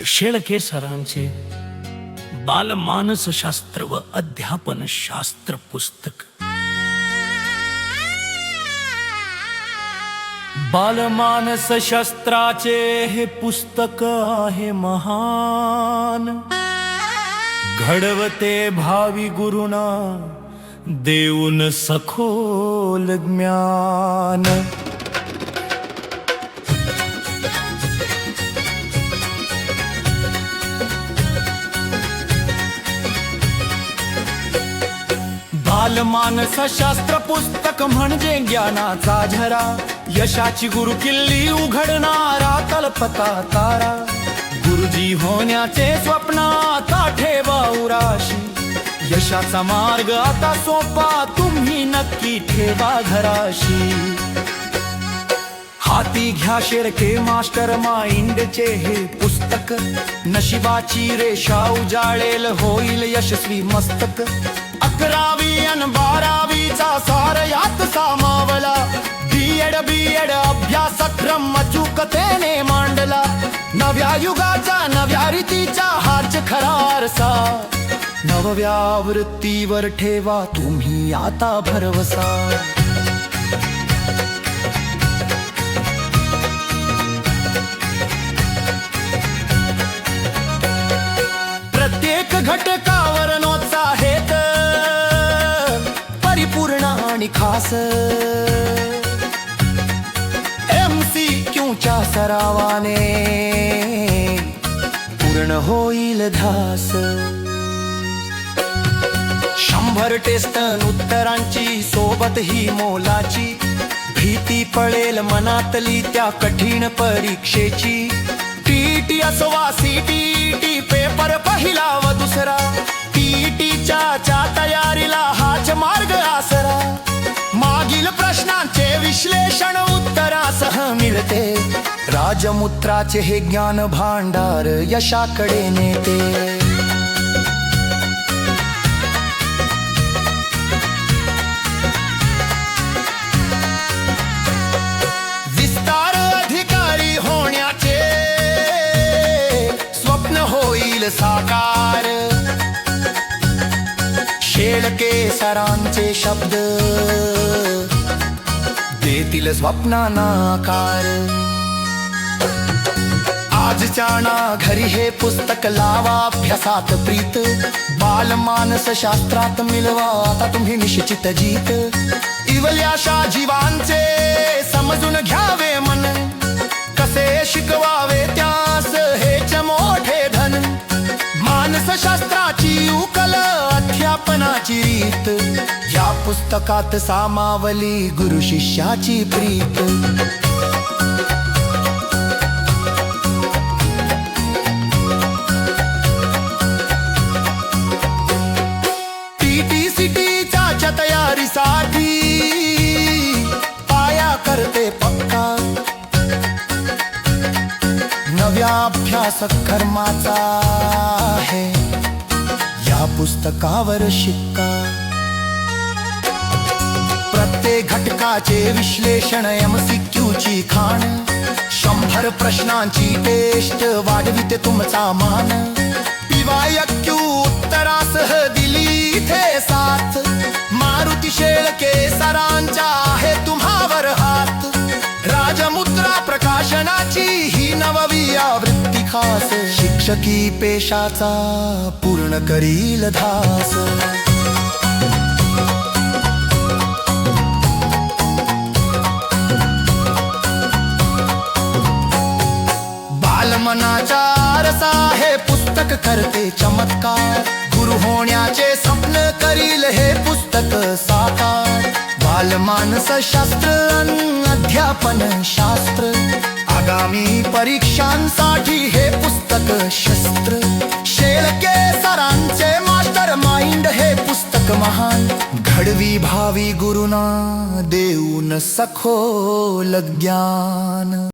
शेळके सरांचे बालमानसशास्त्र व अध्यापन शास्त्र पुस्तक। बालमानसशास्त्राचे हे पुस्तक आहे महान, घडवते भावी गुरुना देऊन सखोल ज्ञान। बालमानसशास्त्र पुस्तक म्हणजे ज्ञानाचा झरा, यशाची गुरुकिल्ली उघडणारा कल्पता तारा। गुरुजी होण्याचे स्वप्न आता ठेवा उराशी, यशाचा मार्ग आता सोपा तुम्ही नक्की ठेवा घराशी। हाती घ्या शेळके मास्टर माइंडचे हे पुस्तक, नशिबाची रेषा उजाळेल होईल यशस्वी मस्तक। 11वी अन 12वीचा सार यात सामावला, बीएड अभ्यासक्रम अचूकतेने मांडला। नव्या युगाचा नव्या रीतीचा हाच खरा आरसा, नवव्या वृत्तीवर ठेवा तुम्ही आता भरवसा। प्रत्येक घटकावर नोट्स आहेत परिपूर्ण आणि खास, MCQच्या सरावाने पूर्ण होईल ध्यास। 100 टेस्ट उत्तरांची सोबत ही मोलाची, भीती पळेल मनातली त्या कठीण परीक्षेची। TET असवा CTET पेपर पहिला व दुसरा, TETच्या तयारीला हाच मार्ग आसरा। मागील प्रश्नांचे विश्लेषण उत्तरासह मिळते, राजमुद्राचे हे ज्ञान भांडार यशाकडे नेते। विस्तार अधिकारी होण्याचे स्वप्न होईल साकार, शेळके सरांचे शब्द देतील स्वप्नांना आकार। आजच्या ना घरी हे पुस्तक लावा अभ्यासात प्रीत, बालमानसशास्त्रात मिळवा आता तुम्ही निश्चित जीत। इवल्याशा जीवांचे समजून घ्यावे मन, कसे शिकवावे त्यास हेच मोठे धन। मानसशास्त्राची उकल अध्यापनाची रीत, या पुस्तकात सामावली गुरु शिष्याची प्रीत। TET-CETच्या तयारीसाठी पाया करते पक्का, नव्या अभ्यासक्रमाचा आहे या पुस्तकावर शिक्का। प्रत्येक घटकाचे विश्लेषण MCQची खाण, 100 प्रश्नांची टेस्ट वाढविते तुमचा मान। PYQ उत्तरासह दिली इथे साथ, मारुती शेळके सरांचा आहे तुम्हावर हात। राजमुद्रा प्रकाशनाची ही 9वी आवृत्ती खास, शिक्षकी पेशाचा पूर्ण करील ध्यास। बालमनाचा आरसा हे पुस्तक करते चमत्कार, गुरु होण्याचे स्वप्न करील हे पुस्तक साकार। बालमानसशास्त्र अध्यापन शास्त्र, आगामी परीक्षांसाठी हे पुस्तक शस्त्र। शेळके सरांचे मास्टर माइंड हे पुस्तक महान, घडवी भावी गुरुना देऊन सखोल ज्ञान।